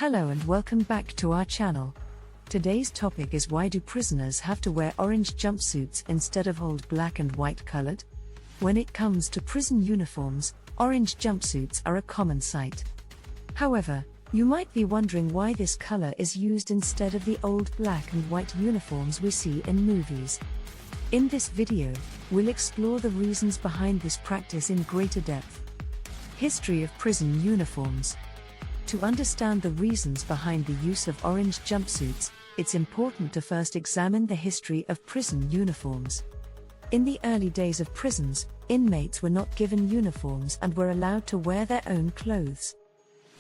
Hello and welcome back to our channel. Today's topic is, why do prisoners have to wear orange jumpsuits instead of old black and white colored? When it comes to prison uniforms, orange jumpsuits are a common sight. However, you might be wondering why this color is used instead of the old black and white uniforms we see in movies. In this video, we'll explore the reasons behind this practice in greater depth. History of prison uniforms. To understand the reasons behind the use of orange jumpsuits, it's important to first examine the history of prison uniforms. In the early days of prisons, inmates were not given uniforms and were allowed to wear their own clothes.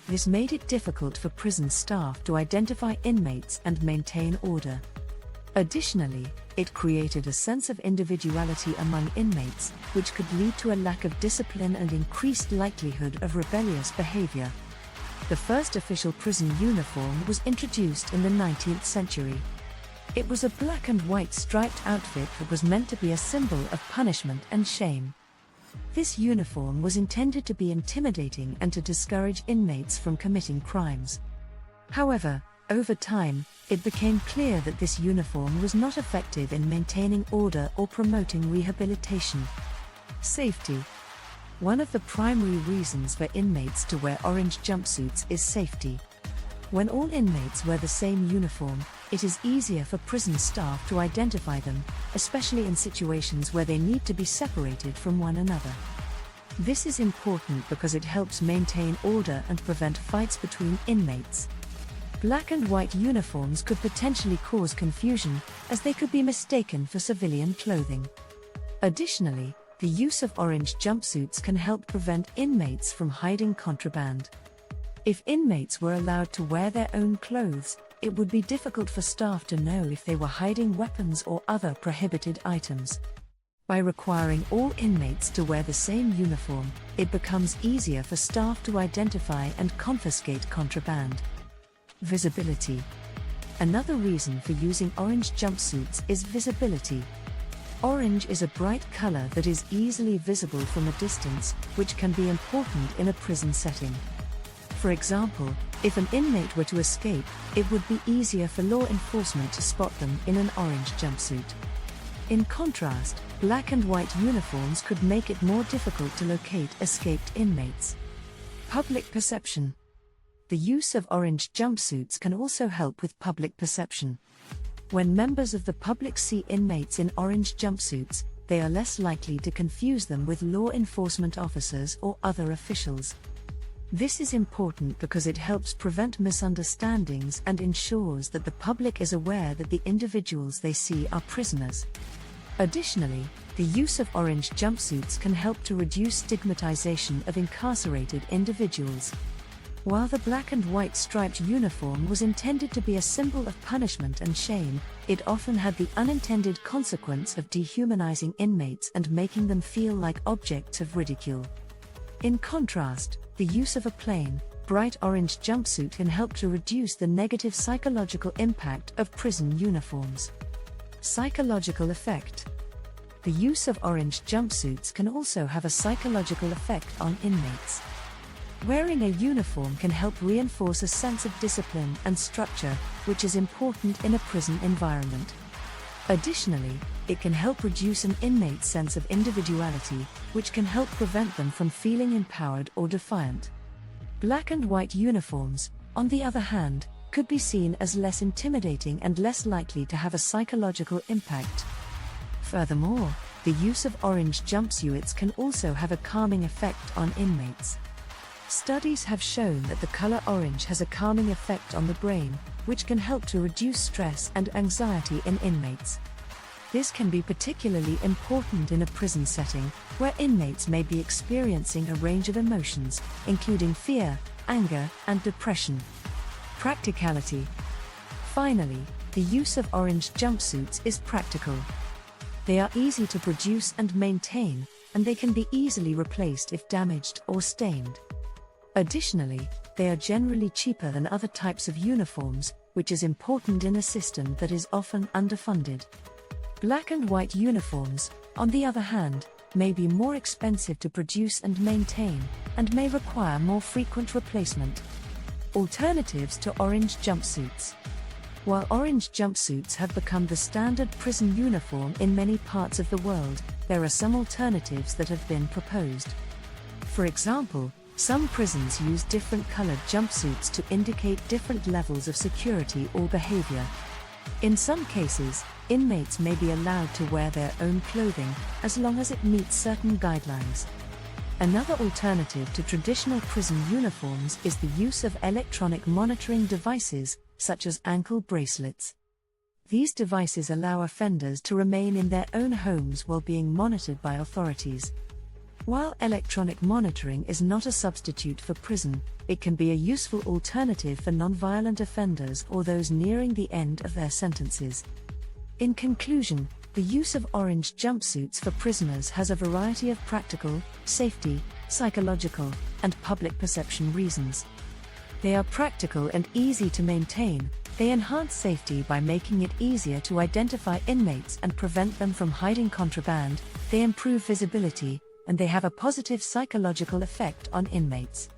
This made it difficult for prison staff to identify inmates and maintain order. Additionally, it created a sense of individuality among inmates, which could lead to a lack of discipline and increased likelihood of rebellious behavior. The first official prison uniform was introduced in the 19th century. It was a black and white striped outfit that was meant to be a symbol of punishment and shame. This uniform was intended to be intimidating and to discourage inmates from committing crimes. However, over time, it became clear that this uniform was not effective in maintaining order or promoting rehabilitation. Safety. One of the primary reasons for inmates to wear orange jumpsuits is safety. When all inmates wear the same uniform, it is easier for prison staff to identify them, especially in situations where they need to be separated from one another. This is important because it helps maintain order and prevent fights between inmates. Black and white uniforms could potentially cause confusion, as they could be mistaken for civilian clothing. Additionally, the use of orange jumpsuits can help prevent inmates from hiding contraband. If inmates were allowed to wear their own clothes, it would be difficult for staff to know if they were hiding weapons or other prohibited items. By requiring all inmates to wear the same uniform, it becomes easier for staff to identify and confiscate contraband. Visibility. Another reason for using orange jumpsuits is visibility. Orange is a bright color that is easily visible from a distance, which can be important in a prison setting. For example, if an inmate were to escape, it would be easier for law enforcement to spot them in an orange jumpsuit. In contrast, black and white uniforms could make it more difficult to locate escaped inmates. Public perception. The use of orange jumpsuits can also help with public perception. When members of the public see inmates in orange jumpsuits, they are less likely to confuse them with law enforcement officers or other officials. This is important because it helps prevent misunderstandings and ensures that the public is aware that the individuals they see are prisoners. Additionally, the use of orange jumpsuits can help to reduce stigmatization of incarcerated individuals. While the black and white striped uniform was intended to be a symbol of punishment and shame, it often had the unintended consequence of dehumanizing inmates and making them feel like objects of ridicule. In contrast, the use of a plain, bright orange jumpsuit can help to reduce the negative psychological impact of prison uniforms. Psychological effect. The use of orange jumpsuits can also have a psychological effect on inmates. Wearing a uniform can help reinforce a sense of discipline and structure, which is important in a prison environment. Additionally, it can help reduce an inmate's sense of individuality, which can help prevent them from feeling empowered or defiant. Black and white uniforms, on the other hand, could be seen as less intimidating and less likely to have a psychological impact. Furthermore, the use of orange jumpsuits can also have a calming effect on inmates. Studies have shown that the color orange has a calming effect on the brain, which can help to reduce stress and anxiety in inmates. This can be particularly important in a prison setting, where inmates may be experiencing a range of emotions, including fear, anger, and depression. Practicality. Finally, the use of orange jumpsuits is practical. They are easy to produce and maintain, and they can be easily replaced if damaged or stained. Additionally, they are generally cheaper than other types of uniforms, which is important in a system that is often underfunded. Black and white uniforms, on the other hand, may be more expensive to produce and maintain, and may require more frequent replacement. Alternatives to orange jumpsuits. While orange jumpsuits have become the standard prison uniform in many parts of the world, there are some alternatives that have been proposed. For example, some prisons use different colored jumpsuits to indicate different levels of security or behavior. In some cases, inmates may be allowed to wear their own clothing, as long as it meets certain guidelines. Another alternative to traditional prison uniforms is the use of electronic monitoring devices, such as ankle bracelets. These devices allow offenders to remain in their own homes while being monitored by authorities. While electronic monitoring is not a substitute for prison, it can be a useful alternative for nonviolent offenders or those nearing the end of their sentences. In conclusion, the use of orange jumpsuits for prisoners has a variety of practical, safety, psychological, and public perception reasons. They are practical and easy to maintain. They enhance safety by making it easier to identify inmates and prevent them from hiding contraband. They improve visibility, and they have a positive psychological effect on inmates.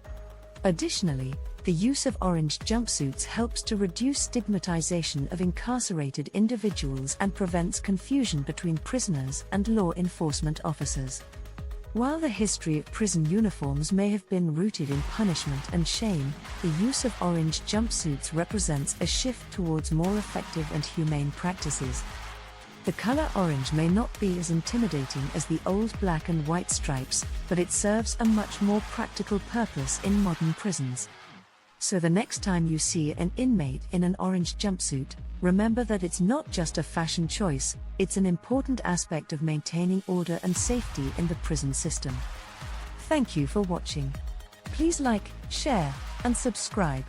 Additionally, the use of orange jumpsuits helps to reduce stigmatization of incarcerated individuals and prevents confusion between prisoners and law enforcement officers. While the history of prison uniforms may have been rooted in punishment and shame, the use of orange jumpsuits represents a shift towards more effective and humane practices. The color orange may not be as intimidating as the old black and white stripes, but it serves a much more practical purpose in modern prisons. So the next time you see an inmate in an orange jumpsuit, remember that it's not just a fashion choice, it's an important aspect of maintaining order and safety in the prison system. Thank you for watching. Please like, share, and subscribe.